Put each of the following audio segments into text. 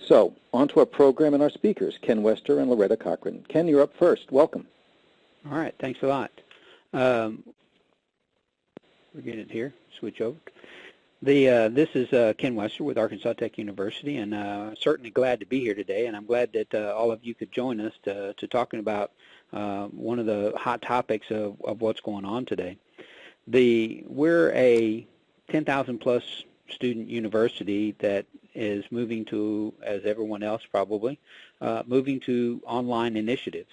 So, on to our program and our speakers, Ken Wester and Loretta Cochran. Ken, you're up first. Welcome. All right, thanks a lot. We're getting it here. Switch over. This is Ken Wester with Arkansas Tech University, and certainly glad to be here today. And I'm glad that all of you could join us to talking about one of the hot topics of what's going on today. We're a 10,000 plus student university that is moving to, as everyone else probably, moving to online initiatives.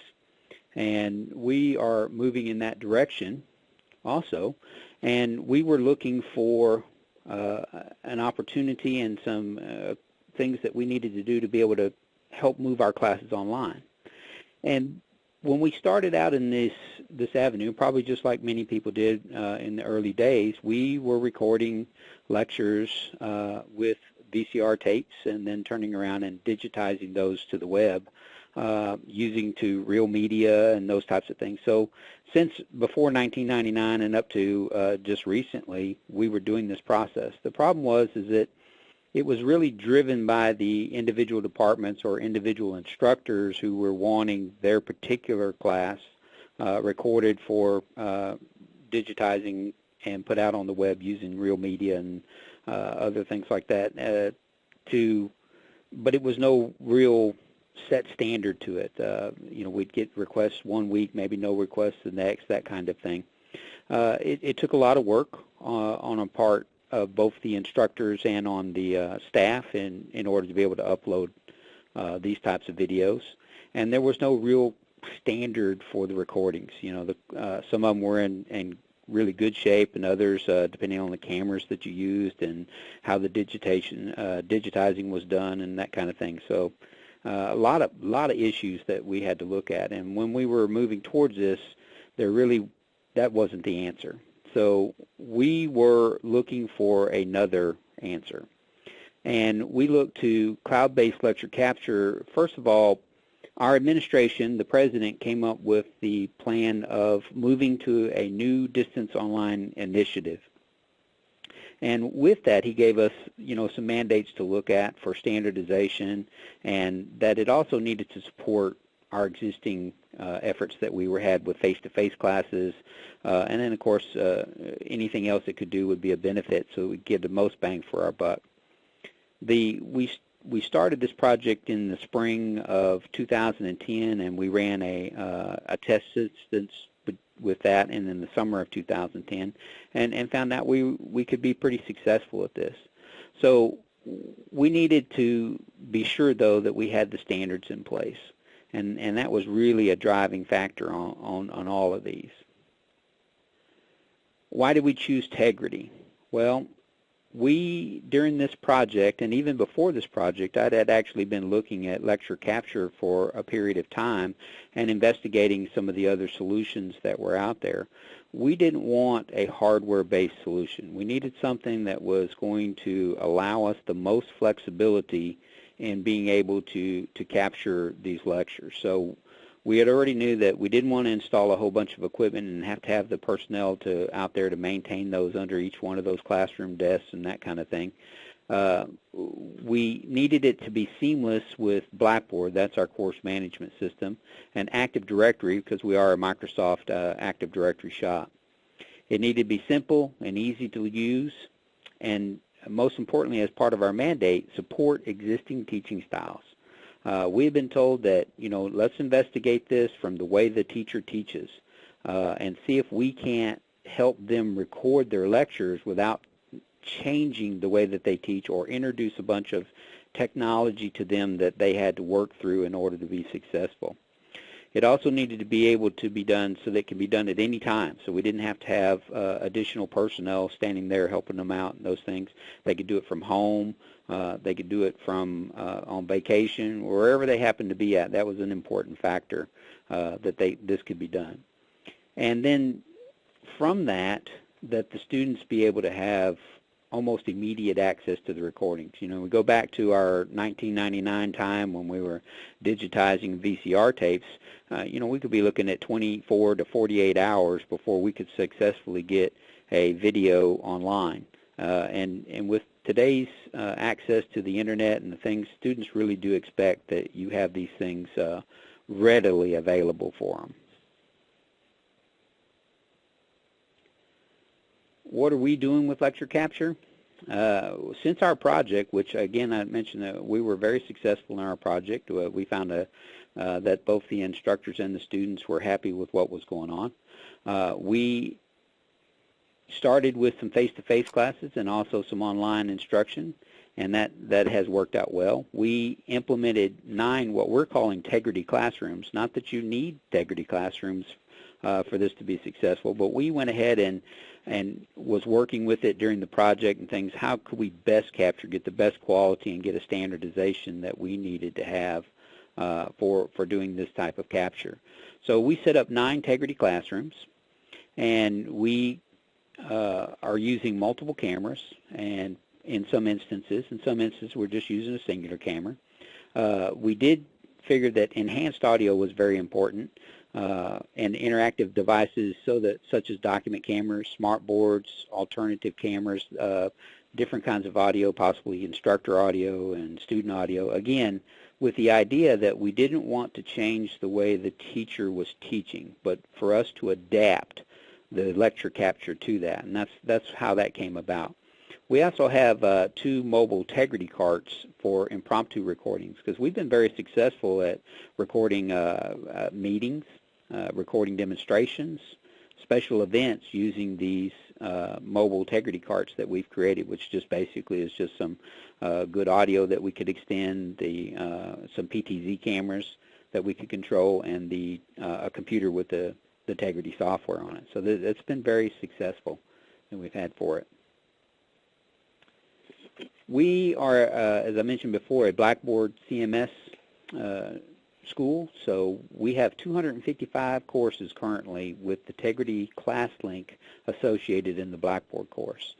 And we are moving in that direction also. And we were looking for an opportunity and some things that we needed to do to be able to help move our classes online. And when we started out in this avenue, probably just like many people did in the early days, we were recording lectures with VCR tapes and then turning around and digitizing those to the web using to real media and those types of things. So since before 1999 and up to just recently, we were doing this process. The problem is that it was really driven by the individual departments or individual instructors who were wanting their particular class recorded for digitizing and put out on the web using real media and other things like that. But it was no real set standard to it. We'd get requests one week, maybe no requests the next, that kind of thing. It took a lot of work on a part of both the instructors and on the staff in order to be able to upload these types of videos. And there was no real standard for the recordings. Some of them were in really good shape, and others, depending on the cameras that you used and how the digitizing was done and that kind of thing. So a lot of issues that we had to look at. And when we were moving towards this, that wasn't the answer. So we were looking for another answer. And we looked to cloud-based lecture capture. First of all, our administration, the president, came up with the plan of moving to a new distance online initiative. And with that, he gave us, some mandates to look at for standardization, and that it also needed to support our existing efforts that we had with face-to-face classes, and then, of course, anything else it could do would be a benefit, so we get the most bang for our buck. We started this project in the spring of 2010, and we ran a test instance with that in the summer of 2010, and found out we could be pretty successful at this. So we needed to be sure, though, that we had the standards in place, and that was really a driving factor on all of these. Why did we choose Tegrity? Well, during this project, and even before this project, I had actually been looking at lecture capture for a period of time and investigating some of the other solutions that were out there. We didn't want a hardware-based solution. We needed something that was going to allow us the most flexibility in being able to capture these lectures. So we had already knew that we didn't want to install a whole bunch of equipment and have to have the personnel out there to maintain those under each one of those classroom desks and that kind of thing. We needed it to be seamless with Blackboard, that's our course management system, and Active Directory, because we are a Microsoft Active Directory shop. It needed to be simple and easy to use, and most importantly, as part of our mandate, support existing teaching styles. We've been told that, let's investigate this from the way the teacher teaches and see if we can't help them record their lectures without changing the way that they teach or introduce a bunch of technology to them that they had to work through in order to be successful. It also needed to be able to be done so that it can be done at any time, so we didn't have to have additional personnel standing there helping them out and those things. They could do it from home. They could do it from on vacation, wherever they happened to be at. That was an important factor that this could be done. And then from that the students be able to have almost immediate access to the recordings. We go back to our 1999 time when we were digitizing VCR tapes. We could be looking at 24 to 48 hours before we could successfully get a video online. And with today's access to the internet and the things, students really do expect that you have these things readily available for them. What are we doing with lecture capture? Since our project, which again I mentioned that we were very successful in our project, we found that both the instructors and the students were happy with what was going on. We started with some face-to-face classes and also some online instruction, and that has worked out well. We implemented 9 what we're calling Tegrity classrooms. Not that you need Tegrity classrooms for this to be successful, but we went ahead and was working with it during the project and things. How could we best capture, get the best quality, and get a standardization that we needed to have for doing this type of capture? So we set up 9 Tegrity classrooms, and we are using multiple cameras, and in some instances we're just using a singular camera. We did figure that enhanced audio was very important, and interactive devices such as document cameras, smart boards, alternative cameras, different kinds of audio, possibly instructor audio and student audio, again with the idea that we didn't want to change the way the teacher was teaching, but for us to adapt the lecture capture to that, and that's how that came about. We also have 2 mobile Tegrity carts for impromptu recordings, because we've been very successful at recording meetings, recording demonstrations, special events using these mobile Tegrity carts that we've created, which just basically is just some good audio that we could extend, some PTZ cameras that we could control, and a computer with the Tegrity software on it. So it's been very successful that we've had for it. We are, as I mentioned before, a Blackboard CMS school, so we have 255 courses currently with the Tegrity class link associated in the Blackboard course.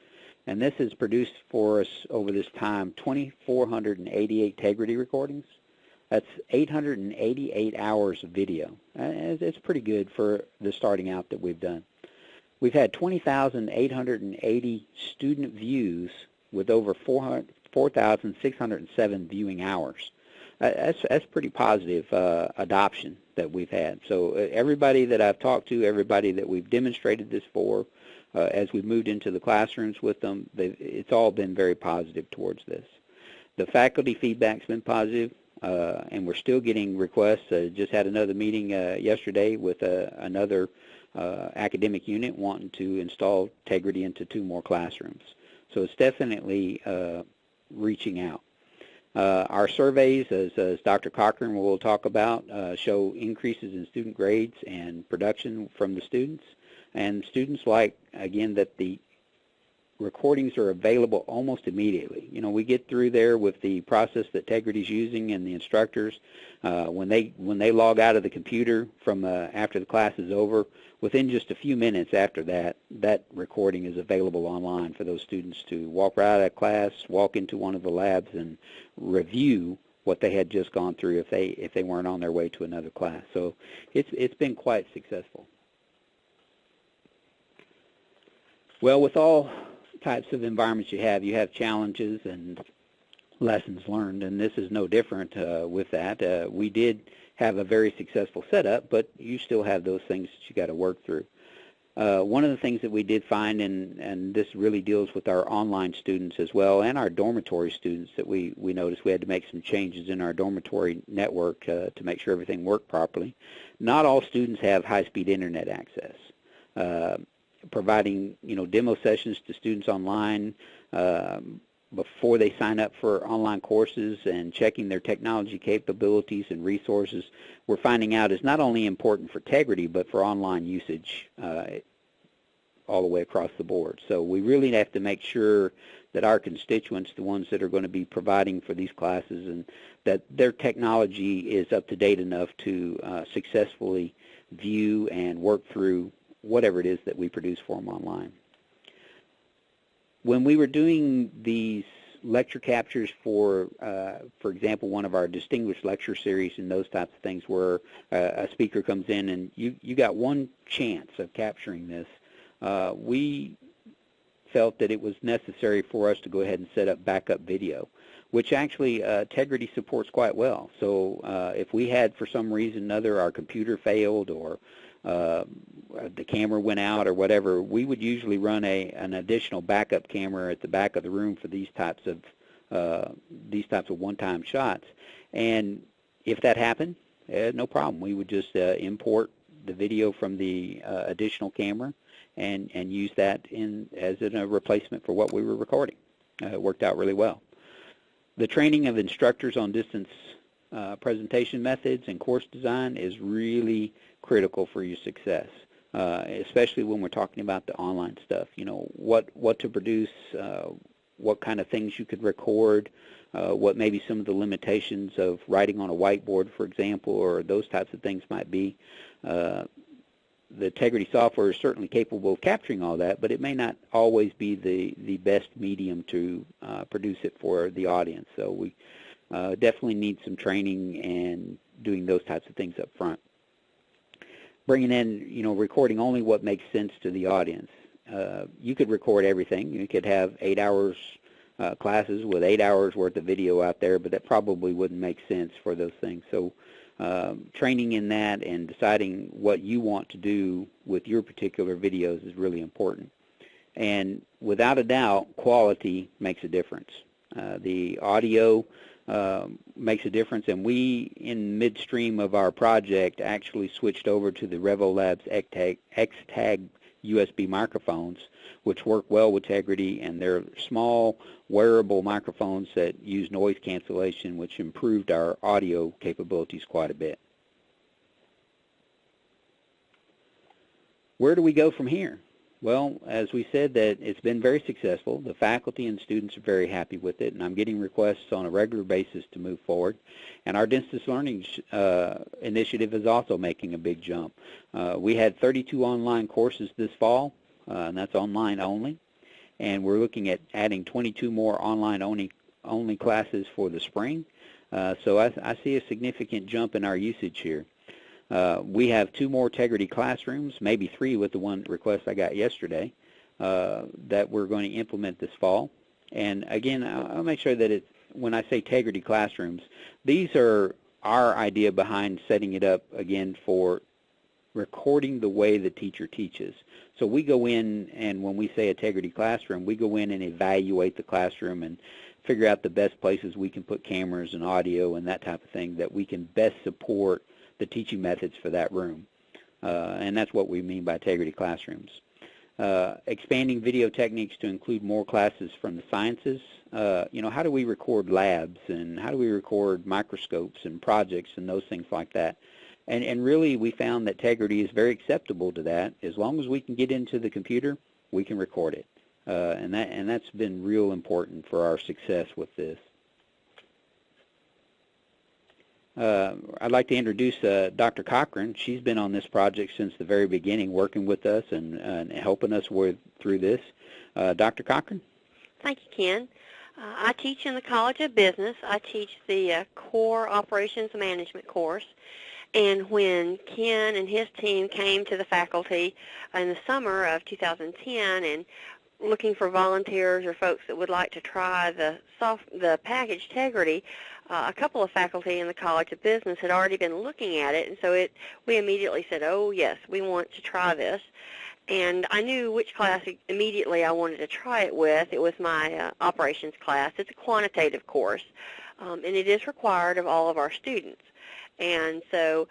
And this has produced for us over this time 2,488 Tegrity recordings. That's 888 hours of video. It's pretty good for the starting out that we've done. We've had 20,880 student views with over 4,607 viewing hours. That's pretty positive adoption that we've had. So everybody that I've talked to, everybody that we've demonstrated this for, as we've moved into the classrooms with them, it's all been very positive towards this. The faculty feedback's been positive. And we're still getting requests. Just had another meeting yesterday with another academic unit wanting to install Tegrity into 2 more classrooms. So it's definitely reaching out. Our surveys, as Dr. Cochran will talk about, show increases in student grades and production from the students. And students like, again, that the recordings are available almost immediately. You know, we get through there with the process that Tegrity's using and the instructors. When they log out of the computer from after the class is over, within just a few minutes after that recording is available online for those students to walk right out of class, walk into one of the labs, and review what they had just gone through if they weren't on their way to another class. So it's been quite successful. Well, with all types of environments you have challenges and lessons learned, and this is no different with that. We did have a very successful setup, but you still have those things that you got to work through. One of the things that we did find, and this really deals with our online students as well, and our dormitory students, that we noticed we had to make some changes in our dormitory network to make sure everything worked properly. Not all students have high-speed internet access. Providing demo sessions to students online before they sign up for online courses and checking their technology capabilities and resources, we're finding out is not only important for Tegrity but for online usage all the way across the board. So we really have to make sure that our constituents, the ones that are going to be providing for these classes, and that their technology is up to date enough to successfully view and work through whatever it is that we produce for them online. When we were doing these lecture captures for example, one of our distinguished lecture series and those types of things where a speaker comes in and you got one chance of capturing this, we felt that it was necessary for us to go ahead and set up backup video, which actually Tegrity supports quite well. So if we had, for some reason or another, our computer failed or the camera went out or whatever, we would usually run an additional backup camera at the back of the room for these types of one-time shots. And if that happened, no problem. We would just import the video from the additional camera and use that as a replacement for what we were recording. It worked out really well. The training of instructors on distance presentation methods and course design is really critical for your success, especially when we're talking about the online stuff. You know, what to produce, what kind of things you could record, what maybe some of the limitations of writing on a whiteboard, for example, or those types of things might be. The Tegrity software is certainly capable of capturing all that, but it may not always be the best medium to produce it for the audience. So we definitely need some training and doing those types of things up front. Bringing in, you know, recording only what makes sense to the audience. You could record everything. You could have 8 hours classes with 8 hours worth of video out there, but that probably wouldn't make sense for those things. So training in that and deciding what you want to do with your particular videos is really important. And without a doubt, quality makes a difference. The audio makes a difference, and we, in midstream of our project, actually switched over to the RevoLabs X-Tag USB microphones, which work well with Tegrity, and they're small, wearable microphones that use noise cancellation, which improved our audio capabilities quite a bit. Where do we go from here? Well, as we said, that it's been very successful. The faculty and students are very happy with it, and I'm getting requests on a regular basis to move forward. And our distance learning initiative is also making a big jump. We had 32 online courses this fall, and that's online only. And we're looking at adding 22 more online only classes for the spring. So I see a significant jump in our usage here. We have 2 more Tegrity classrooms, maybe 3 with the one request I got yesterday, that we're going to implement this fall. And again, I'll make sure that when I say Tegrity classrooms, these are our idea behind setting it up, again, for recording the way the teacher teaches. So we go in, and when we say a Tegrity classroom, we go in and evaluate the classroom and figure out the best places we can put cameras and audio and that type of thing that we can best support the teaching methods for that room. And that's what we mean by Tegrity classrooms. Expanding video techniques to include more classes from the sciences. You know, how do we record labs, and how do we record microscopes and projects and those things like that? And really, we found that Tegrity is very acceptable to that. As long as we can get into the computer, we can record it. And that's been real important for our success with this. I'd like to introduce Dr. Cochran. She's been on this project since the very beginning, working with us and helping us through this. Dr. Cochran? Thank you, Ken. I teach in the College of Business. I teach the Core Operations Management course. And when Ken and his team came to the faculty in the summer of 2010 and looking for volunteers or folks that would like to try the package Tegrity, a couple of faculty in the College of Business had already been looking at it, and so we immediately said, oh, yes, we want to try this. And I knew which class immediately I wanted to try it with. It was my operations class. It's a quantitative course, and it is required of all of our students. And so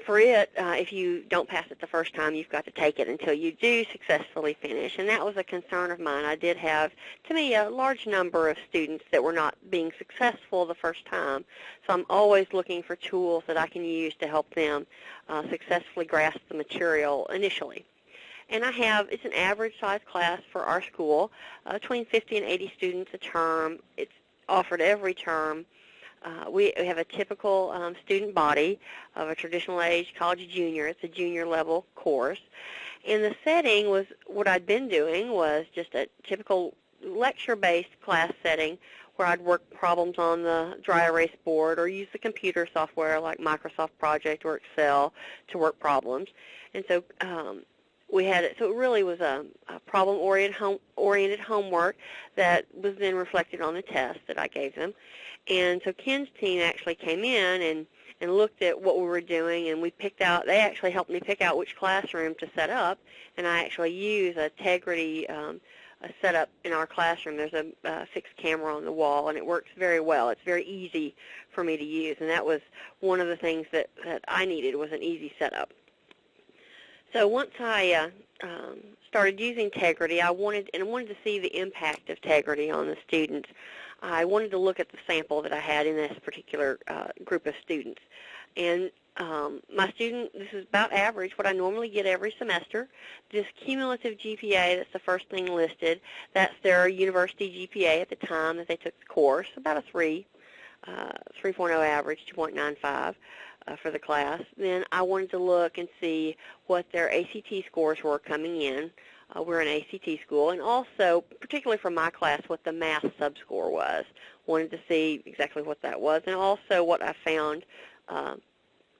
for it, if you don't pass it the first time, you've got to take it until you do successfully finish. And that was a concern of mine. I did have, to me, a large number of students that were not being successful the first time. So I'm always looking for tools that I can use to help them successfully grasp the material initially. And it's an average size class for our school, between 50 and 80 students a term. It's offered every term. We have a typical student body of a traditional age college junior. It's a junior level course. And the setting was, what I'd been doing was just a typical lecture-based class setting where I'd work problems on the dry erase board or use the computer software like Microsoft Project or Excel to work problems. And so we had it, so it really was a problem-oriented homework that was then reflected on the test that I gave them. And so Ken's team actually came in and looked at what we were doing, and they actually helped me pick out which classroom to set up, and I actually use a Tegrity setup in our classroom. There's a fixed camera on the wall, and it works very well. It's very easy for me to use, and that was one of the things that I needed, was an easy setup. So once I started using Tegrity, I wanted to see the impact of Tegrity on the students. I wanted to look at the sample that I had in this particular group of students. And this is about average, what I normally get every semester. This cumulative GPA, that's the first thing listed. That's their university GPA at the time that they took the course, about a 3.0 average, 2.95 for the class. Then I wanted to look and see what their ACT scores were coming in. We're an ACT school, and also, particularly for my class, what the math subscore was. Wanted to see exactly what that was, and also what I found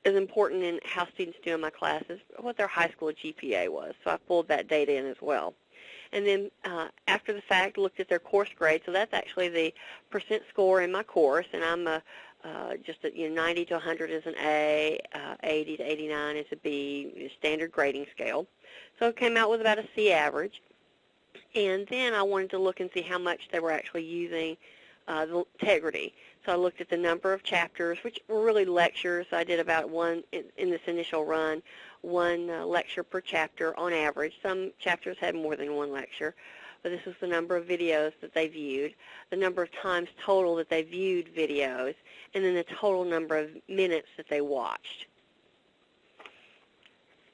is important in how students do in my classes, what their high school GPA was. So I pulled that data in as well. And then after the fact, looked at their course grade. So that's actually the percent score in my course, and I'm just 90 to 100 is an A, 80 to 89 is a B, standard grading scale. So it came out with about a C average. And then I wanted to look and see how much they were actually using the Tegrity. So I looked at the number of chapters, which were really lectures. I did about one in this initial run, one lecture per chapter on average. Some chapters had more than one lecture, but this was the number of videos that they viewed, the number of times total that they viewed videos, and then the total number of minutes that they watched.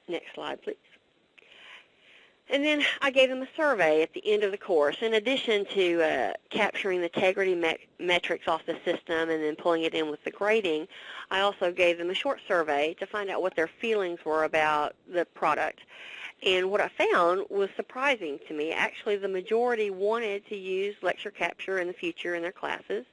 Next slide, please. And then I gave them a survey at the end of the course. In addition to capturing the Tegrity metrics off the system and then pulling it in with the grading, I also gave them a short survey to find out what their feelings were about the product. And what I found was surprising to me. Actually, the majority wanted to use lecture capture in the future in their classes,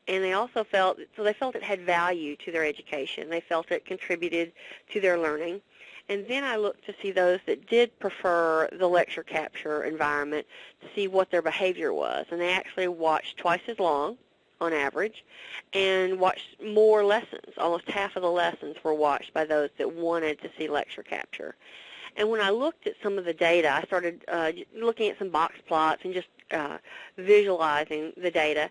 and they also felt it had value to their education. They felt it contributed to their learning. And then I looked to see those that did prefer the lecture capture environment to see what their behavior was. And they actually watched twice as long on average and watched more lessons. Almost half of the lessons were watched by those that wanted to see lecture capture. And when I looked at some of the data, I started looking at some box plots and just visualizing the data,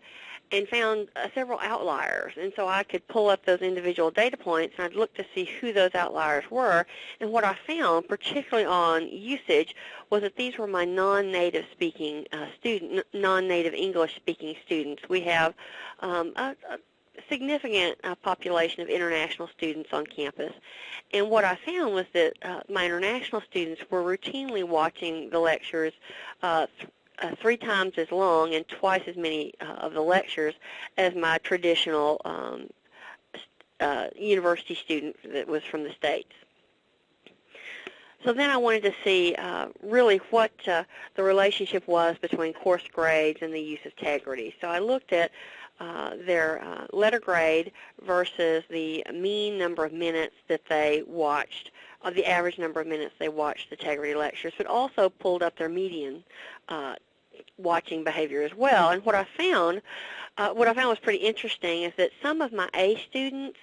and found several outliers. And so I could pull up those individual data points, and I'd look to see who those outliers were. And what I found, particularly on usage, was that these were my non-native speaking non-native English speaking students. We have a significant population of international students on campus. And what I found was that my international students were routinely watching the lectures 3 times as long and twice as many of the lectures as my traditional university student that was from the States. So then I wanted to see really what the relationship was between course grades and the use of Tegrity. So I looked at their letter grade versus the mean number of minutes that they watched, the average number of minutes they watched the Tegrity lectures, but also pulled up their median watching behavior as well. And what I found was pretty interesting is that some of my A students,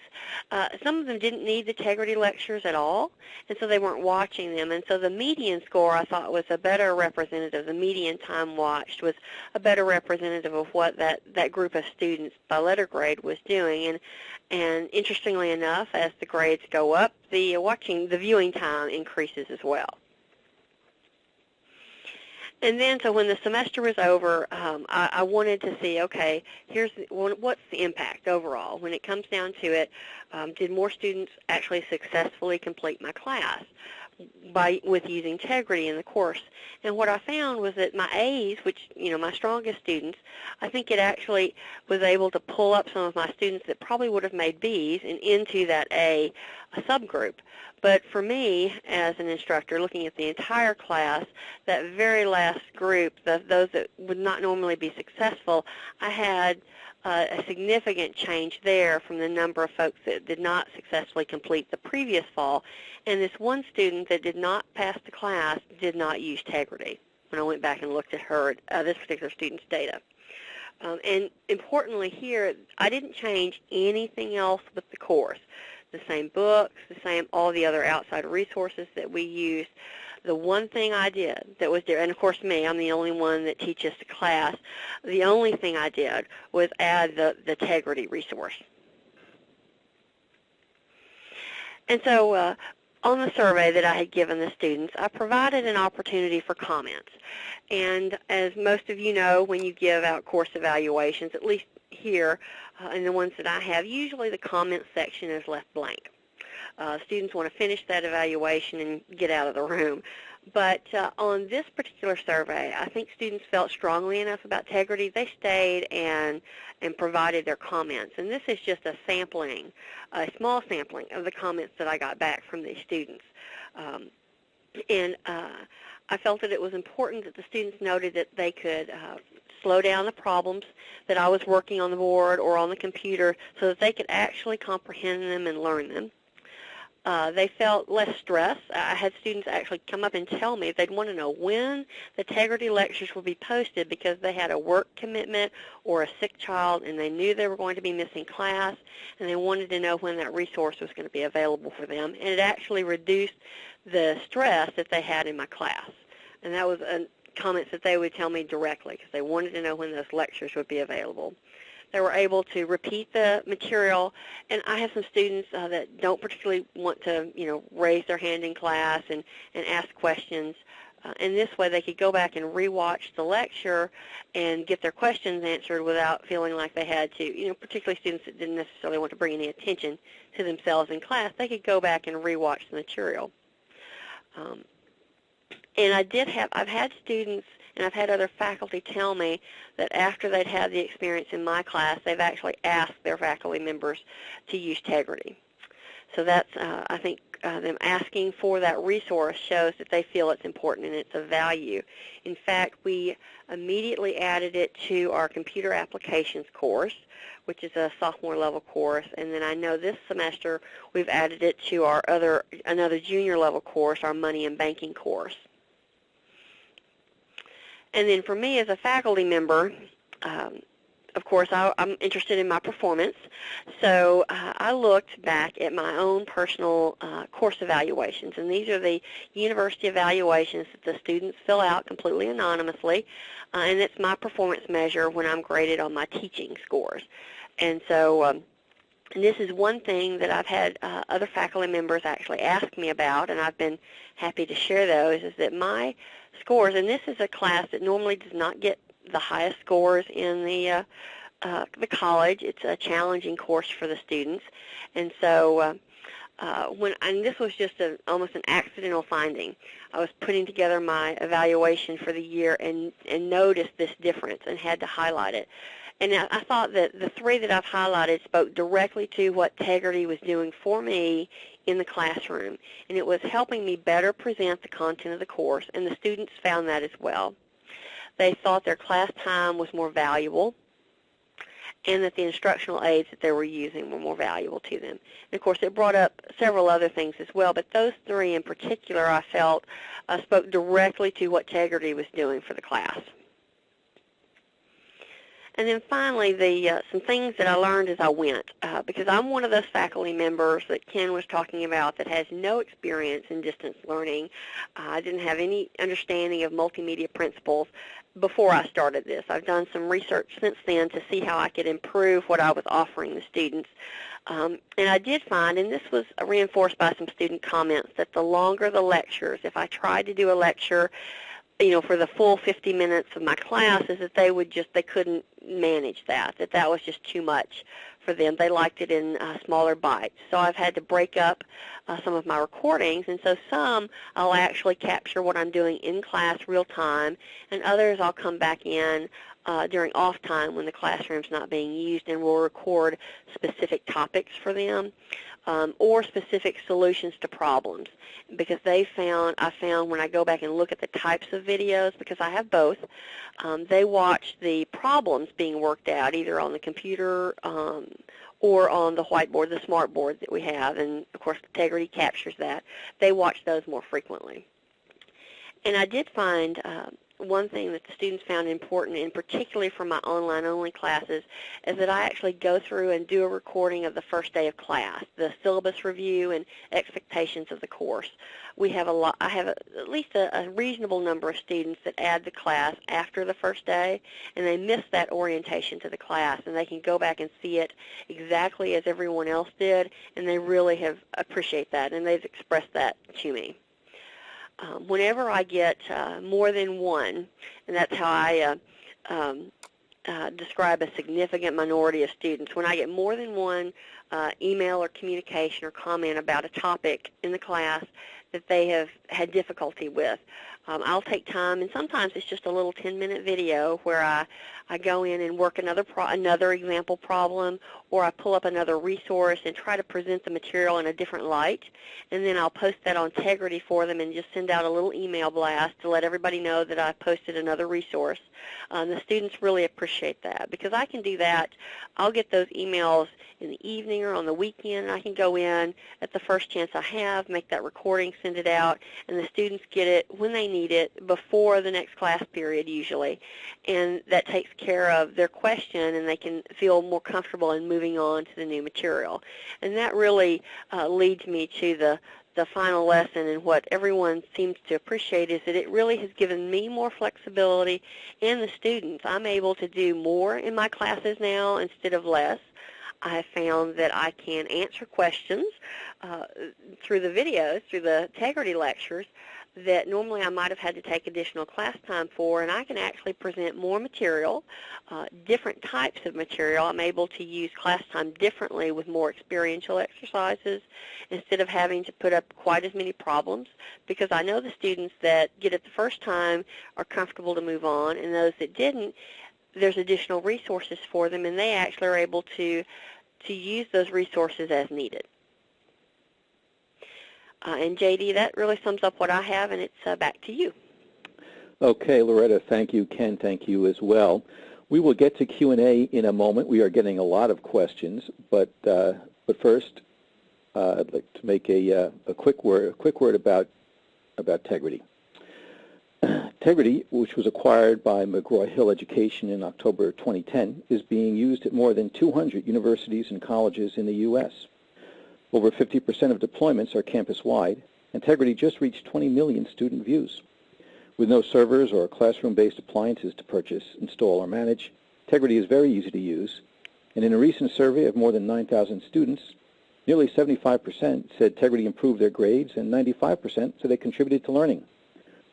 some of them didn't need the Tegrity lectures at all, and so they weren't watching them. And so the median score I thought was a better representative. The median time watched was a better representative of what that group of students by letter grade was doing. And interestingly enough, as the grades go up, the viewing time increases as well. And then, so when the semester was over, I wanted to see, okay, what's the impact overall? When it comes down to it, did more students actually successfully complete my class with using Tegrity in the course? And what I found was that my A's, which, my strongest students, I think it actually was able to pull up some of my students that probably would have made B's and into that A subgroup. But for me, as an instructor, looking at the entire class, that very last group, those that would not normally be successful, I had a significant change there from the number of folks that did not successfully complete the previous fall. And this one student that did not pass the class did not use Tegrity when I went back and looked at this particular student's data. And importantly here, I didn't change anything else with the course. The same books, all the other outside resources that we used. The one thing I did that was there, and of course I'm the only one that teaches the class, the only thing I did was add the Tegrity resource. And so on the survey that I had given the students, I provided an opportunity for comments. And as most of you know, when you give out course evaluations, at least here in the ones that I have, usually the comment section is left blank. Students want to finish that evaluation and get out of the room. But on this particular survey, I think students felt strongly enough about Tegrity. They stayed and provided their comments. And this is just a sampling, a small sampling of the comments that I got back from these students. I felt that it was important that the students noted that they could slow down the problems that I was working on the board or on the computer so that they could actually comprehend them and learn them. They felt less stress. I had students actually come up and tell me they'd want to know when the Tegrity lectures would be posted because they had a work commitment or a sick child and they knew they were going to be missing class, and they wanted to know when that resource was going to be available for them. And it actually reduced the stress that they had in my class. And that was comments that they would tell me directly because they wanted to know when those lectures would be available. They were able to repeat the material, and I have some students that don't particularly want to, raise their hand in class and ask questions. And this way they could go back and rewatch the lecture and get their questions answered without feeling like they had to, particularly students that didn't necessarily want to bring any attention to themselves in class. They could go back and rewatch the material. And I've had students and I've had other faculty tell me that after they'd had the experience in my class, they've actually asked their faculty members to use Tegrity. So that's, I think, them asking for that resource shows that they feel it's important and it's of value. In fact, we immediately added it to our computer applications course, which is a sophomore level course, and then I know this semester we've added it to our another junior level course, our money and banking course. And then for me as a faculty member, of course, I'm interested in my performance, so I looked back at my own personal course evaluations, and these are the university evaluations that the students fill out completely anonymously, and it's my performance measure when I'm graded on my teaching scores. And so and this is one thing that I've had other faculty members actually ask me about, and I've been happy to share those, is that my scores, and this is a class that normally does not get the highest scores in the college. It's a challenging course for the students, and so and this was just almost an accidental finding. I was putting together my evaluation for the year and noticed this difference and had to highlight it. And I thought that the three that I've highlighted spoke directly to what Tegrity was doing for me in the classroom, and it was helping me better present the content of the course, and the students found that as well. They thought their class time was more valuable and that the instructional aids that they were using were more valuable to them. And, of course, it brought up several other things as well, but those three in particular I felt spoke directly to what Tegrity was doing for the class. And then finally, some things that I learned as I went, because I'm one of those faculty members that Ken was talking about that has no experience in distance learning. I didn't have any understanding of multimedia principles before I started this. I've done some research since then to see how I could improve what I was offering the students. And I did find, and this was reinforced by some student comments, that the longer the lectures, if I tried to do a lecture for the full 50 minutes of my classes, that they couldn't manage that was just too much for them. They liked it in smaller bites. So I've had to break up some of my recordings, and so some I'll actually capture what I'm doing in class real time, and others I'll come back in during off time when the classroom's not being used, and we'll record specific topics for them or specific solutions to problems. Because I found when I go back and look at the types of videos, because I have both, they watch the problems being worked out either on the computer or on the whiteboard, the smart board that we have, and of course Tegrity captures that. They watch those more frequently. And I did find one thing that the students found important, and particularly for my online-only classes, is that I actually go through and do a recording of the first day of class, the syllabus review and expectations of the course. I have at least a reasonable number of students that add the class after the first day, and they miss that orientation to the class, and they can go back and see it exactly as everyone else did, and they really have appreciate that, and they've expressed that to me. Whenever I get more than one, and that's how I describe a significant minority of students, when I get more than one email or communication or comment about a topic in the class that they have had difficulty with, I'll take time, and sometimes it's just a little 10-minute video where I go in and work another example problem, or I pull up another resource and try to present the material in a different light, and then I'll post that on Tegrity for them and just send out a little email blast to let everybody know that I posted another resource. The students really appreciate that because I can do that. I'll get those emails in the evening or on the weekend, and I can go in at the first chance I have, make that recording, send it out, and the students get it when they need it before the next class period usually, and that takes care of their question, and they can feel more comfortable in moving on to the new material. And that really leads me to the final lesson, and what everyone seems to appreciate is that it really has given me more flexibility and the students. I'm able to do more in my classes now instead of less. I have found that I can answer questions through the videos, through the Tegrity lectures, that normally I might have had to take additional class time for, and I can actually present more material, different types of material. I'm able to use class time differently with more experiential exercises instead of having to put up quite as many problems, because I know the students that get it the first time are comfortable to move on, and those that didn't, there's additional resources for them, and they actually are able to use those resources as needed. And J.D., that really sums up what I have, and it's back to you. Okay, Loretta, thank you. Ken, thank you as well. We will get to Q&A in a moment. We are getting a lot of questions, but first, I'd like to make a quick word about Tegrity. Tegrity, which was acquired by McGraw-Hill Education in October 2010, is being used at more than 200 universities and colleges in the U.S. Over 50% of deployments are campus-wide, and Tegrity just reached 20 million student views. With no servers or classroom-based appliances to purchase, install, or manage, Tegrity is very easy to use, and in a recent survey of more than 9,000 students, nearly 75% said Tegrity improved their grades, and 95% said they contributed to learning.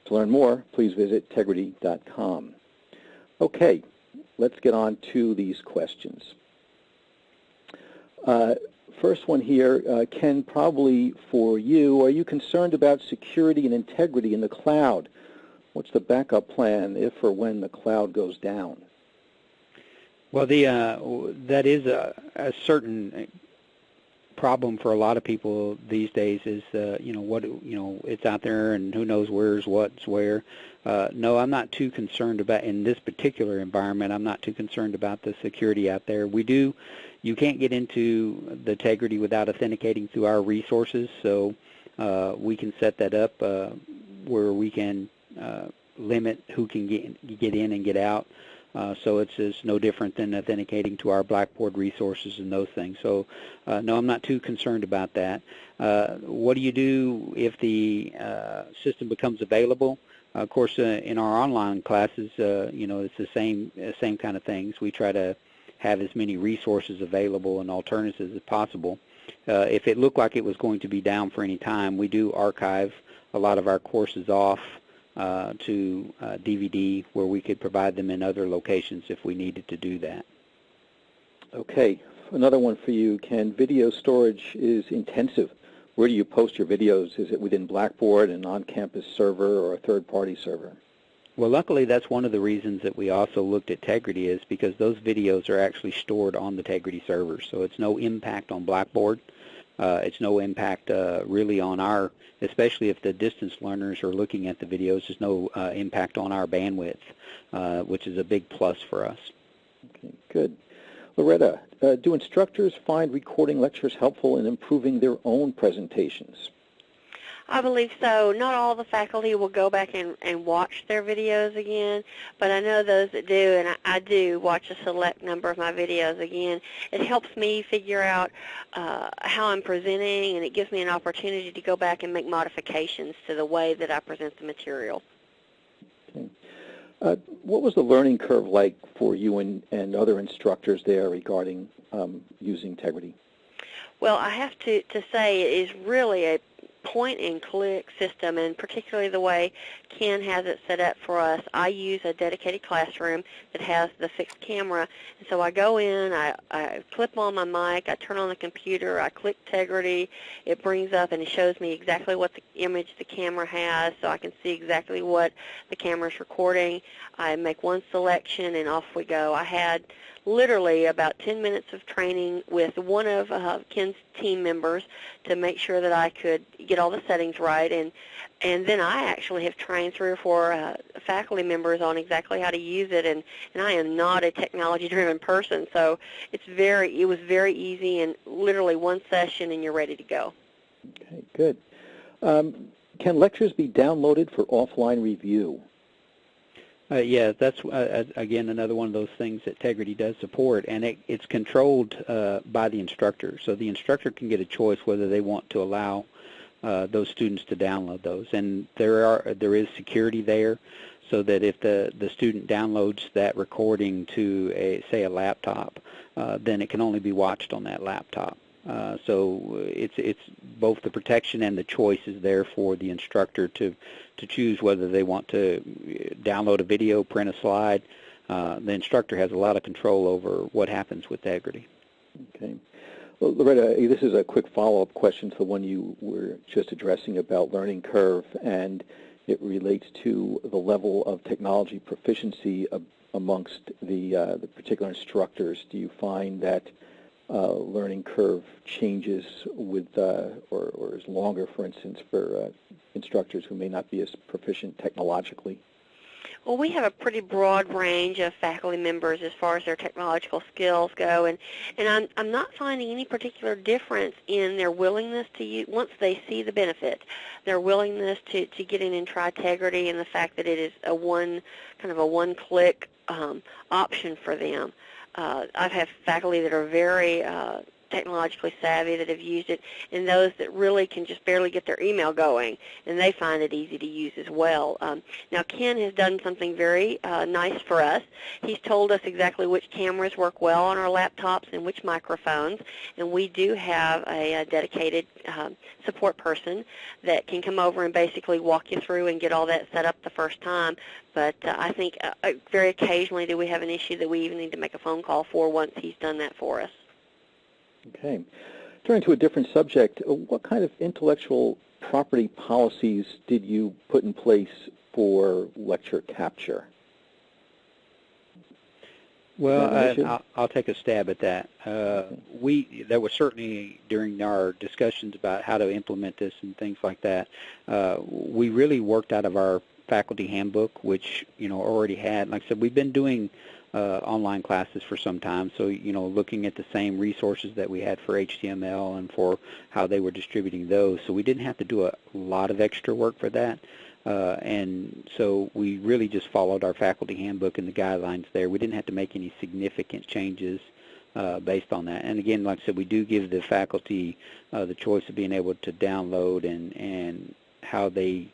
To learn more, please visit Tegrity.com. Okay, let's get on to these questions. First one here, Ken, probably for you. Are you concerned about security and integrity in the cloud? What's the backup plan if or when the cloud goes down? Well, that is a certain problem for a lot of people these days. Is it's out there and who knows what's where. No, I'm not too concerned about in this particular environment. I'm not too concerned about the security out there. You can't get into the Tegrity without authenticating through our resources, so we can set that up where we can limit who can get in and get out. So it's no different than authenticating to our Blackboard resources and those things. So no, I'm not too concerned about that. What do you do if the system becomes available? Of course, in our online classes, it's the same kind of things. We try to have as many resources available and alternatives as possible. If it looked like it was going to be down for any time, we do archive a lot of our courses off to DVD, where we could provide them in other locations if we needed to do that. Okay, another one for you, Ken. Video storage is intensive. Where do you post your videos? Is it within Blackboard, an on-campus server, or a third-party server? Well, luckily, that's one of the reasons that we also looked at Tegrity, is because those videos are actually stored on the Tegrity server, so it's no impact on Blackboard. It's no impact really on our, especially if the distance learners are looking at the videos, there's no impact on our bandwidth, which is a big plus for us. Okay, good. Loretta, do instructors find recording lectures helpful in improving their own presentations? I believe so. Not all the faculty will go back and watch their videos again, but I know those that do, and I do watch a select number of my videos again. It helps me figure out how I'm presenting, and it gives me an opportunity to go back and make modifications to the way that I present the material. Okay. What was the learning curve like for you and other instructors there regarding using Tegrity? Well, I have to say it is really a point-and-click system, and particularly the way Ken has it set up for us. I use a dedicated classroom that has the fixed camera, and so I go in, I clip on my mic, I turn on the computer, I click Tegrity, it brings up and it shows me exactly what the image the camera has, so I can see exactly what the camera's recording. I make one selection and off we go. I had literally about 10 minutes of training with one of Ken's team members to make sure that I could get all the settings right, and then I actually have trained 3 or 4 faculty members on exactly how to use it, and I am not a technology-driven person, so it was very easy, and literally one session and you're ready to go. Okay, good. Can lectures be downloaded for offline review? Yeah, that's, again, another one of those things that Tegrity does support, and it's controlled by the instructor. So the instructor can get a choice whether they want to allow those students to download those. And there is security there, so that if the student downloads that recording to, say, a laptop, then it can only be watched on that laptop. So it's both the protection and the choice is there for the instructor to choose whether they want to download a video, print a slide. The instructor has a lot of control over what happens with Tegrity. Okay. Well, Loretta, this is a quick follow-up question to the one you were just addressing about learning curve, and it relates to the level of technology proficiency amongst the particular instructors. Do you find that learning curve changes with, or is longer, for instance, for instructors who may not be as proficient technologically? Well, we have a pretty broad range of faculty members as far as their technological skills go, and I'm not finding any particular difference in their willingness to use, once they see the benefit, their willingness to get in and try Tegrity, and the fact that it is a one-click option for them. I've had faculty that are very technologically savvy that have used it, and those that really can just barely get their email going, and they find it easy to use as well. Now, Ken has done something very nice for us. He's told us exactly which cameras work well on our laptops and which microphones, and we do have a dedicated support person that can come over and basically walk you through and get all that set up the first time. But I think very occasionally do we have an issue that we even need to make a phone call for once he's done that for us. Okay. Turning to a different subject, what kind of intellectual property policies did you put in place for lecture capture? Well, I'll take a stab at that. There was certainly, during our discussions about how to implement this and things like that, we really worked out of our faculty handbook, which already had, like I said, we've been doing online classes for some time, so looking at the same resources that we had for HTML and for how they were distributing those, so we didn't have to do a lot of extra work for that, and so we really just followed our faculty handbook and the guidelines there. We didn't have to make any significant changes based on that. And again, like I said, we do give the faculty the choice of being able to download and how they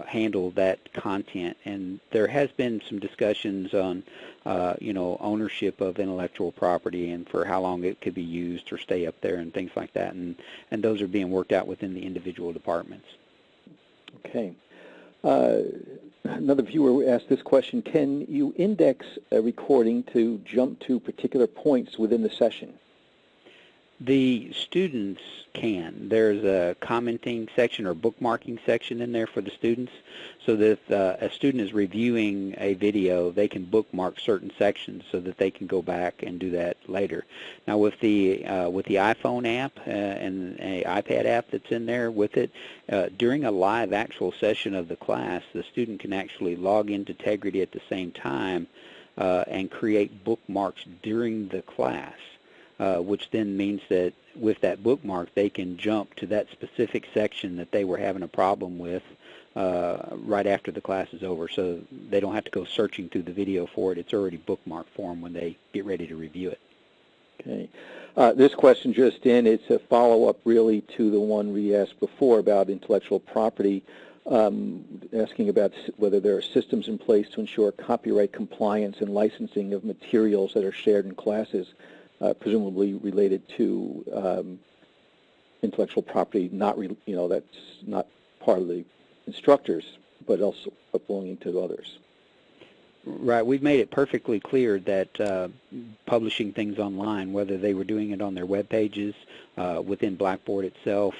handle that content. And there has been some discussions on ownership of intellectual property and for how long it could be used or stay up there and things like that, and those are being worked out within the individual departments. Okay. Another viewer asked this question: can you index a recording to jump to particular points within the session? The students can. There's a commenting section or bookmarking section in there for the students, so that if a student is reviewing a video, they can bookmark certain sections so that they can go back and do that later. Now, with the iPhone app and an iPad app that's in there with it, during a live actual session of the class, the student can actually log into Tegrity at the same time and create bookmarks during the class. Which then means that with that bookmark, they can jump to that specific section that they were having a problem with right after the class is over. So they don't have to go searching through the video for it. It's already bookmarked for them when they get ready to review it. Okay. This question just in, it's a follow-up really to the one we asked before about intellectual property, asking about whether there are systems in place to ensure copyright compliance and licensing of materials that are shared in classes. Presumably related to intellectual property, that's not part of the instructors, but also belonging to others. Right. We've made it perfectly clear that publishing things online, whether they were doing it on their web pages, within Blackboard itself,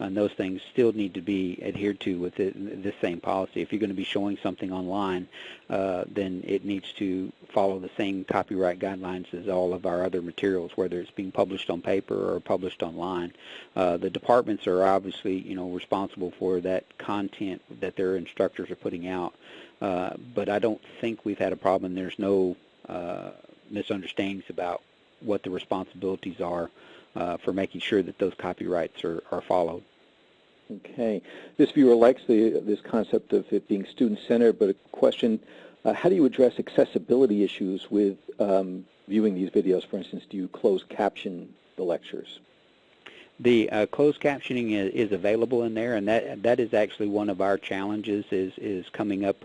and those things still need to be adhered to with this same policy. If you're going to be showing something online, then it needs to follow the same copyright guidelines as all of our other materials, whether it's being published on paper or published online. The departments are obviously, responsible for that content that their instructors are putting out, but I don't think we've had a problem. There's no misunderstandings about what the responsibilities are for making sure that those copyrights are followed. Okay. This viewer likes this concept of it being student-centered, but a question, how do you address accessibility issues with viewing these videos? For instance, do you closed caption the lectures? The closed captioning is available in there, and that is actually one of our challenges is coming up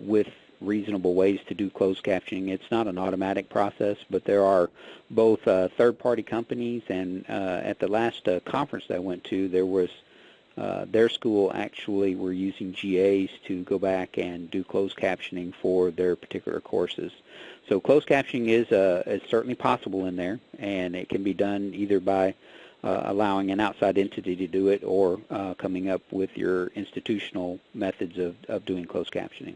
with reasonable ways to do closed captioning. It's not an automatic process, but there are both third-party companies, and at the last conference that I went to, there was their school actually were using GAs to go back and do closed captioning for their particular courses. So closed captioning is certainly possible in there, and it can be done either by allowing an outside entity to do it or coming up with your institutional methods of doing closed captioning.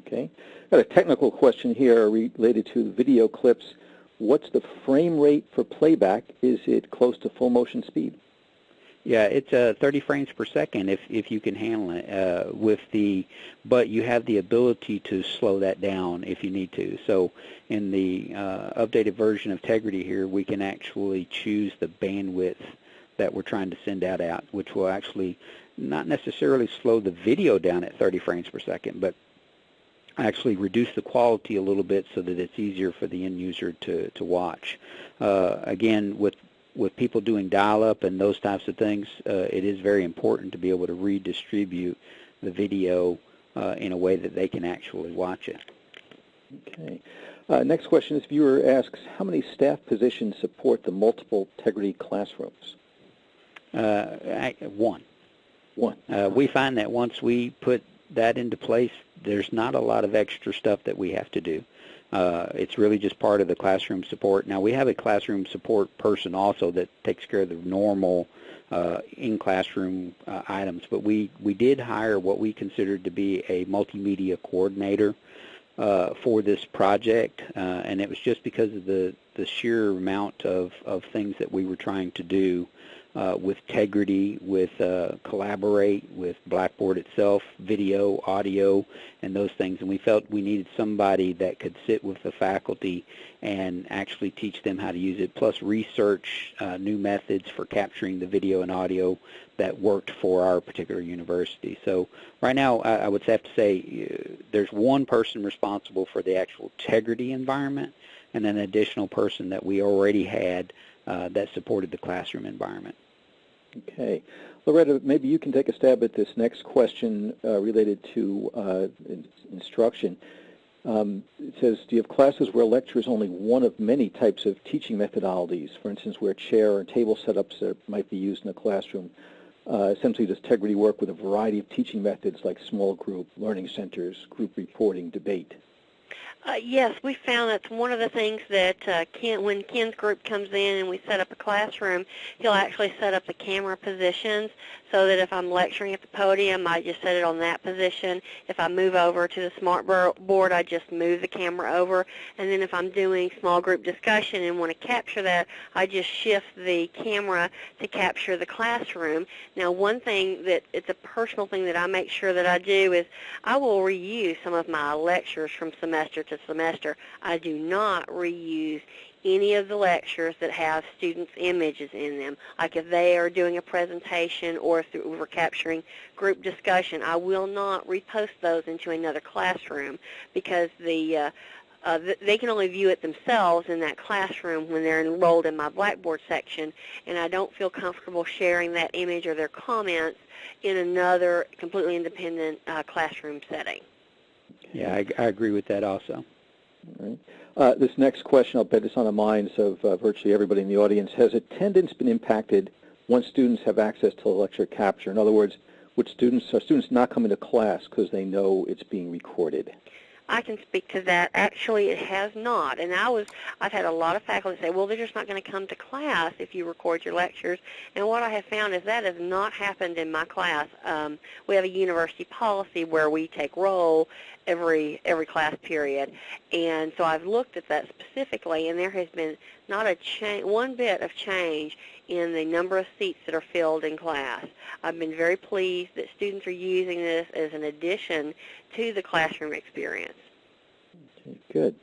Okay. Got a technical question here related to video clips. What's the frame rate for playback? Is it close to full motion speed? Yeah, it's 30 frames per second if you can handle it but you have the ability to slow that down if you need to. So in the updated version of Tegrity here, we can actually choose the bandwidth that we're trying to send out, which will actually not necessarily slow the video down at 30 frames per second, but actually reduce the quality a little bit so that it's easier for the end user to watch. Again, with people doing dial-up and those types of things, it is very important to be able to redistribute the video in a way that they can actually watch it. Okay. Next question, this viewer asks, how many staff positions support the multiple Tegrity classrooms? One. One. We find that once we put that into place, there's not a lot of extra stuff that we have to do. It's really just part of the classroom support. Now, we have a classroom support person also that takes care of the normal in-classroom items, but we did hire what we considered to be a multimedia coordinator for this project, and it was just because of the sheer amount of things that we were trying to do with Tegrity, with Collaborate, with Blackboard itself, video, audio, and those things. And we felt we needed somebody that could sit with the faculty and actually teach them how to use it, plus research new methods for capturing the video and audio that worked for our particular university. So right now, I would have to say there's one person responsible for the actual Tegrity environment and an additional person that we already had that supported the classroom environment. Okay. Loretta, maybe you can take a stab at this next question related to instruction. It says, do you have classes where lecture is only one of many types of teaching methodologies, for instance, where chair or table setups that might be used in a classroom? Essentially, does Tegrity work with a variety of teaching methods like small group, learning centers, group reporting, debate? Yes, we found that's one of the things that when Ken's group comes in and we set up a classroom, he'll actually set up the camera positions so that if I'm lecturing at the podium, I just set it on that position. If I move over to the smart board, I just move the camera over. And then if I'm doing small group discussion and want to capture that, I just shift the camera to capture the classroom. Now, one thing that it's a personal thing that I make sure that I do is I will reuse some of my lectures from semester to semester. I do not reuse any of the lectures that have students' images in them. Like if they are doing a presentation or if we're capturing group discussion, I will not repost those into another classroom because they can only view it themselves in that classroom when they're enrolled in my Blackboard section, and I don't feel comfortable sharing that image or their comments in another completely independent classroom setting. Yeah, I agree with that also. All right. This next question, I'll bet it's on the minds of virtually everybody in the audience. Has attendance been impacted once students have access to lecture capture? In other words, are students not coming to class because they know it's being recorded? I can speak to that. Actually, it has not. And I've had a lot of faculty say, well, they're just not going to come to class if you record your lectures. And what I have found is that has not happened in my class. We have a university policy where we take roll every class period. And so I've looked at that specifically, and there has been not one bit of change in the number of seats that are filled in class. I've been very pleased that students are using this as an addition to the classroom experience. Okay, good.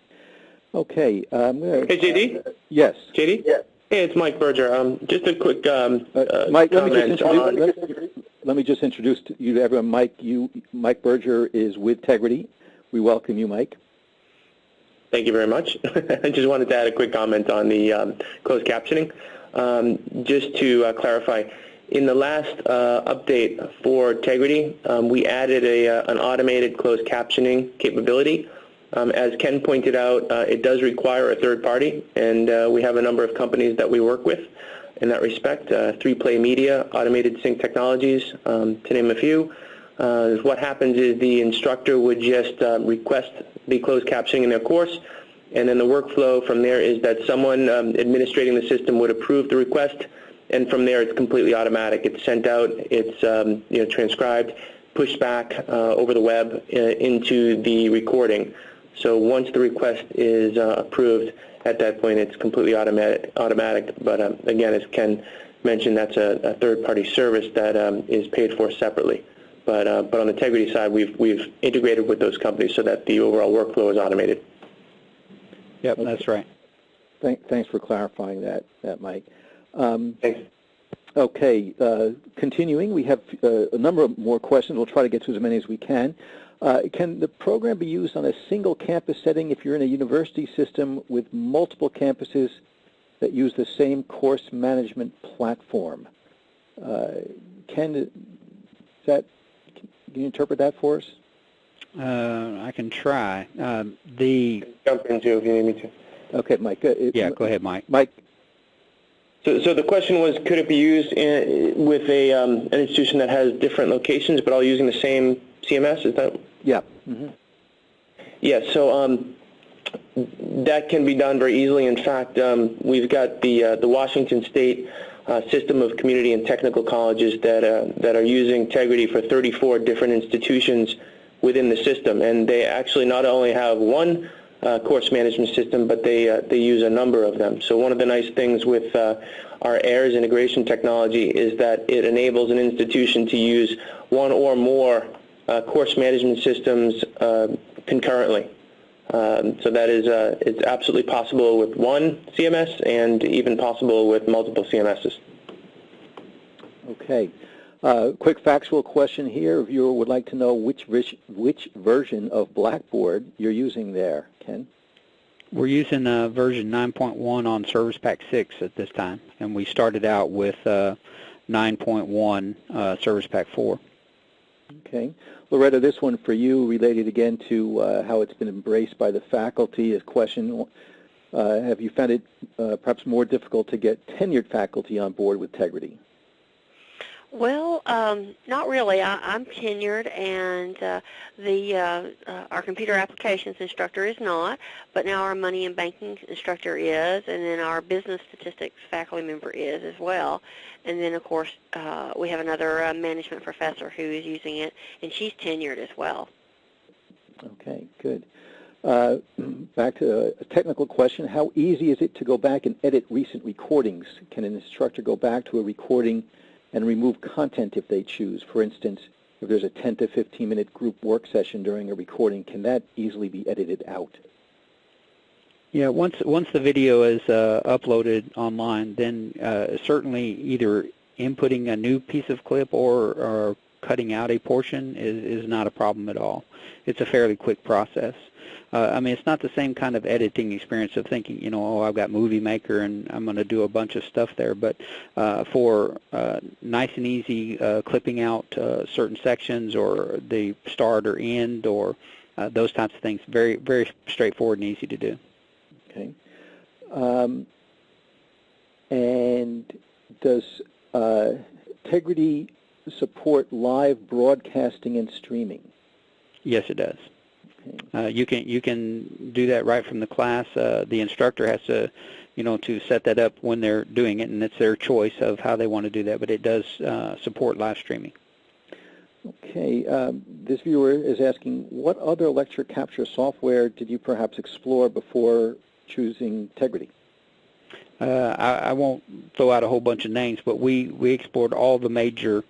Okay. Hey, JD? Yes. JD? Yeah. Hey, it's Mike Berger. Just a quick Mike, comment. Let me just introduce you to everyone. Mike Berger is with Tegrity. We welcome you, Mike. Thank you very much. I just wanted to add a quick comment on the closed captioning. Just to clarify, in the last update for Tegrity, we added an automated closed captioning capability. As Ken pointed out, it does require a third party, and we have a number of companies that we work with in that respect. 3Play Media, Automated Sync Technologies, to name a few. What happens is the instructor would just request the closed captioning in their course, and then the workflow from there is that someone administrating the system would approve the request, and from there it's completely automatic. It's sent out, it's transcribed, pushed back over the web into the recording. So once the request is approved, at that point it's completely automatic. But again, as Ken mentioned, that's a third-party service that is paid for separately. But on the Tegrity side, we've integrated with those companies so that the overall workflow is automated. Yep, that's right. Thanks for clarifying that Mike. Thanks. Okay, continuing, we have a number of more questions. We'll try to get to as many as we can. Can the program be used on a single campus setting if you're in a university system with multiple campuses that use the same course management platform? Can you interpret that for us? I can try. Jump into if you need me to. Okay, Mike. Yeah, go ahead, Mike. Mike. So the question was, could it be used with an institution that has different locations but all using the same CMS? Is that? Yeah. Mm-hmm. Yeah. So that can be done very easily. In fact, we've got the Washington State system of community and technical colleges that are using Tegrity for 34 different institutions within the system, and they actually not only have one course management system, but they use a number of them. So one of the nice things with our AIRS integration technology is that it enables an institution to use one or more course management systems concurrently. So that is it's absolutely possible with one CMS and even possible with multiple CMSs. Okay. Quick factual question here. A viewer would like to know which version of Blackboard you're using there, Ken. We're using version 9.1 on Service Pack 6 at this time, and we started out with 9.1 Service Pack 4. Okay. Loretta, this one for you, related again to how it's been embraced by the faculty. A question, have you found it perhaps more difficult to get tenured faculty on board with Tegrity? Well, not really. I'm tenured, and our computer applications instructor is not, but now our money and banking instructor is, and then our business statistics faculty member is as well. And then, of course, we have another management professor who is using it, and she's tenured as well. Okay, good. Back to a technical question. How easy is it to go back and edit recent recordings? Can an instructor go back to a recording and remove content if they choose? For instance, if there's a 10 to 15-minute group work session during a recording, can that easily be edited out? Yeah, once the video is uploaded online, then certainly either inputting a new piece of clip or cutting out a portion is not a problem at all. It's a fairly quick process. I mean, it's not the same kind of editing experience of thinking, you know, oh, I've got Movie Maker and I'm going to do a bunch of stuff there. But for nice and easy clipping out certain sections or the start or end or those types of things, very, very straightforward and easy to do. Okay. And does Tegrity support live broadcasting and streaming? Yes, it does. You can do that right from the class. The instructor has to, you know, to set that up when they're doing it, and it's their choice of how they want to do that. But it does support live streaming. Okay. This viewer is asking, what other lecture capture software did you perhaps explore before choosing Tegrity? I won't throw out a whole bunch of names, but we explored all the major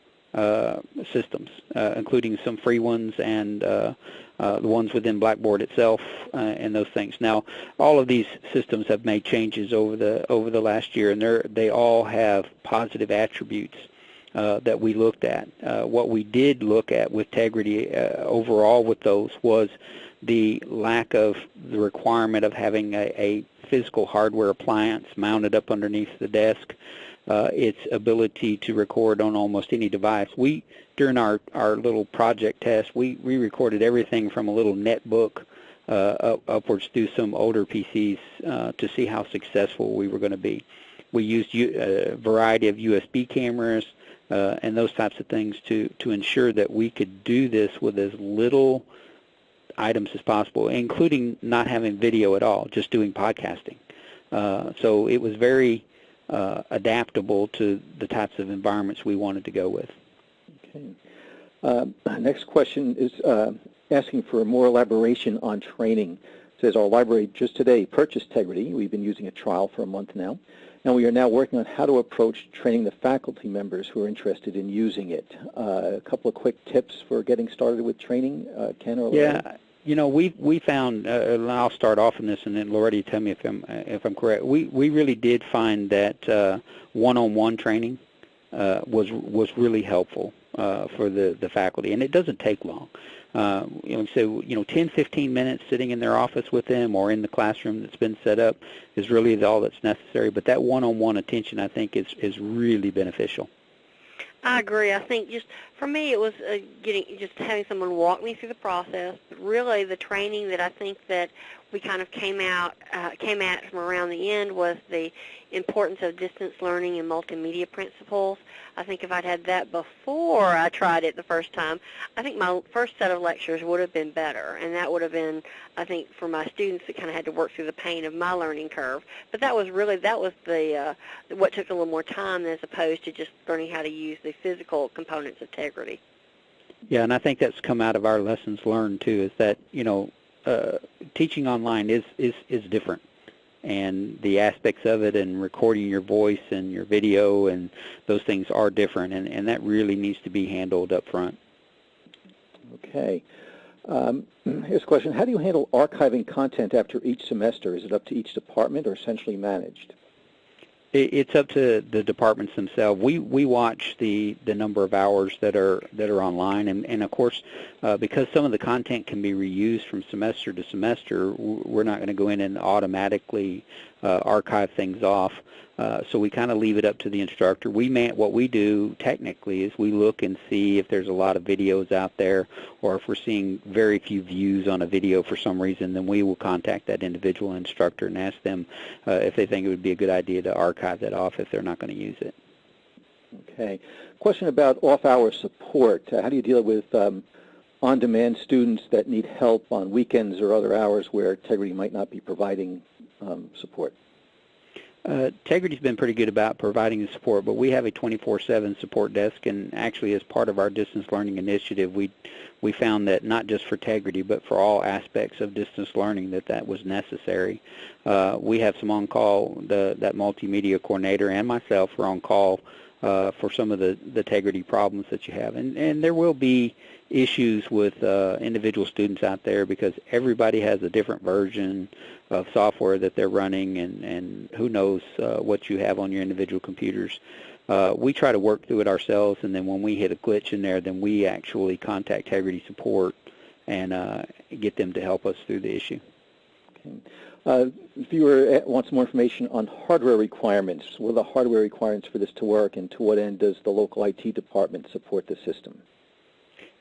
systems, including some free ones and the ones within Blackboard itself and those things. Now, all of these systems have made changes over the last year, and they all have positive attributes that we looked at. What we did look at with Tegrity overall with those was the lack of the requirement of having a physical hardware appliance mounted up underneath the desk. Its ability to record on almost any device. During our little project test, we recorded everything from a little netbook upwards through some older PCs to see how successful we were going to be. We used a variety of USB cameras and those types of things to ensure that we could do this with as little items as possible, including not having video at all, just doing podcasting. So it was very adaptable to the types of environments we wanted to go with. Okay. Next question is asking for more elaboration on training. It says, our library just today purchased Tegrity. We've been using a trial for a month now, and we are now working on how to approach training the faculty members who are interested in using it. A couple of quick tips for getting started with training, Ken or Loretta? Yeah. You know, we found, and I'll start off in this, and then Loretta, tell me if I'm correct. We really did find that one-on-one training was really helpful for the faculty, and it doesn't take long. So 10, 15 minutes sitting in their office with them or in the classroom that's been set up is really all that's necessary. But that one-on-one attention, I think, is really beneficial. I agree. I think just for me, it was having someone walk me through the process. But really, the training that I think that we kind of came at from around the end was the importance of distance learning and multimedia principles. I think if I'd had that before I tried it the first time, I think my first set of lectures would have been better, and that would have been, I think, for my students that kind of had to work through the pain of my learning curve. But that was the what took a little more time as opposed to just learning how to use the physical components of Tegrity. Yeah, and I think that's come out of our lessons learned too. Is that teaching online is different. And the aspects of it and recording your voice and your video and those things are different, and that really needs to be handled up front. Okay. Here's a question. How do you handle archiving content after each semester? Is it up to each department or centrally managed? It's up to the departments themselves. We watch the number of hours that are online, and of course, because some of the content can be reused from semester to semester, we're not going to go in and automatically archive things off. So we kind of leave it up to the instructor. What we do technically is we look and see if there's a lot of videos out there, or if we're seeing very few views on a video for some reason, then we will contact that individual instructor and ask them if they think it would be a good idea to archive that off if they're not going to use it. Okay. Question about off-hour support. How do you deal with on-demand students that need help on weekends or other hours where Tegrity might not be providing support? Tegrity's been pretty good about providing the support, but we have a 24/7 support desk, and actually as part of our distance learning initiative, we found that not just for Tegrity, but for all aspects of distance learning that was necessary. We have some on-call, that multimedia coordinator and myself are on call for some of the Tegrity problems that you have. And there will be issues with individual students out there because everybody has a different version of software that they're running, and who knows what you have on your individual computers. We try to work through it ourselves, and then when we hit a glitch in there, then we actually contact Tegrity support and get them to help us through the issue. Okay. Viewer wants more information on hardware requirements. What are the hardware requirements for this to work, and to what end does the local IT department support the system?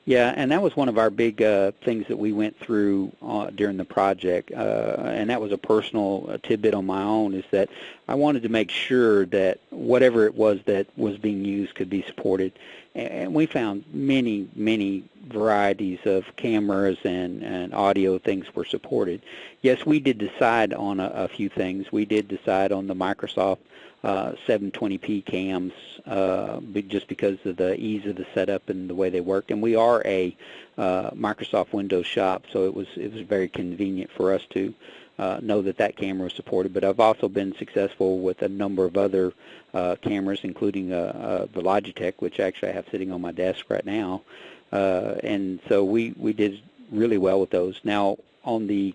Yeah, and that was one of our big things that we went through during the project, and that was a personal tidbit on my own, is that I wanted to make sure that whatever it was that was being used could be supported. And we found many, many varieties of cameras and audio things were supported. Yes, we did decide on a few things. We did decide on the Microsoft 720p cams just because of the ease of the setup and the way they work. And we are a Microsoft Windows shop, so it was very convenient for us to know that camera was supported. But I've also been successful with a number of other cameras, including the Logitech, which actually I have sitting on my desk right now. And so we did really well with those. Now, on the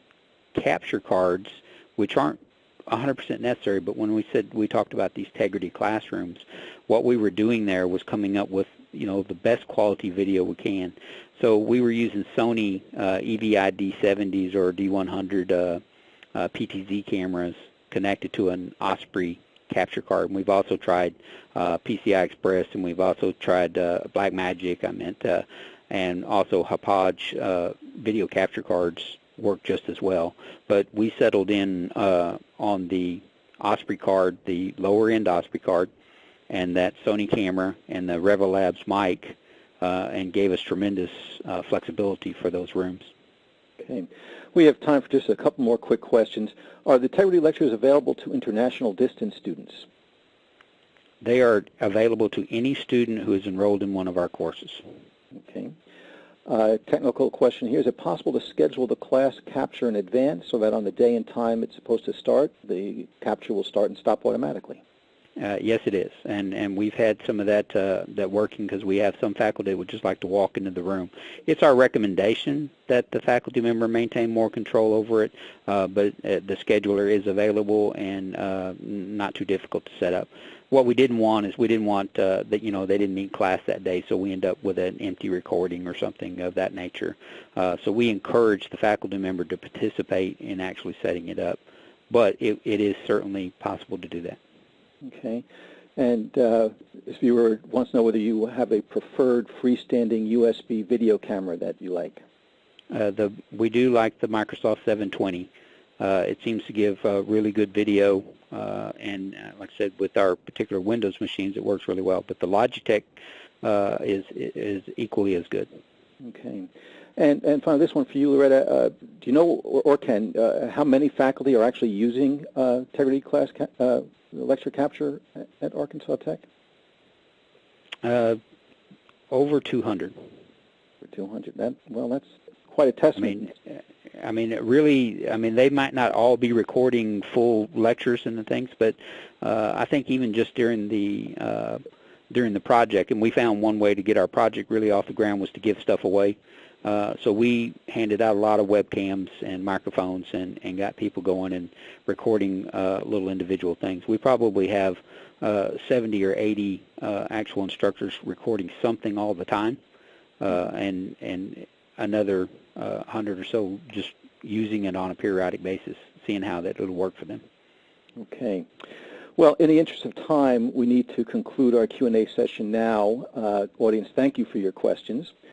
capture cards, which aren't 100% necessary, but when we talked about these Tegrity classrooms, what we were doing there was coming up with, the best quality video we can. So we were using Sony EVI D70s or D100 PTZ cameras connected to an Osprey capture card. And we've also tried PCI Express, and we've also tried Blackmagic, and also Hauppauge video capture cards work just as well. But we settled in on the Osprey card, the lower-end Osprey card, and that Sony camera and the Revolabs mic, and gave us tremendous flexibility for those rooms. Okay. We have time for just a couple more quick questions. Are the Tegrity lectures available to international distance students? They are available to any student who is enrolled in one of our courses. Okay. Technical question here. Is it possible to schedule the class capture in advance so that on the day and time it's supposed to start, the capture will start and stop automatically? Yes, it is, and we've had some of that working because we have some faculty that would just like to walk into the room. It's our recommendation that the faculty member maintain more control over it, but the scheduler is available and not too difficult to set up. What we didn't want is that they didn't meet class that day, so we end up with an empty recording or something of that nature. So we encourage the faculty member to participate in actually setting it up, but it is certainly possible to do that. Okay. And this viewer wants to know whether you have a preferred freestanding USB video camera that you like. We do like the Microsoft 720. It seems to give really good video, and like I said, with our particular Windows machines, it works really well. But the Logitech is equally as good. Okay. And finally, this one for you, Loretta. Do you know, or Ken, how many faculty are actually using Tegrity class lecture capture at Arkansas Tech? Over 200. Over 200. That's quite a testament. I mean, they might not all be recording full lectures and the things, but I think even just during the project, and we found one way to get our project really off the ground was to give stuff away. So we handed out a lot of webcams and microphones and got people going and recording little individual things. We probably have 70 or 80 actual instructors recording something all the time, and another 100 or so just using it on a periodic basis, seeing how that it'll work for them. Okay. Well, in the interest of time, we need to conclude our Q&A session now. Audience, thank you for your questions.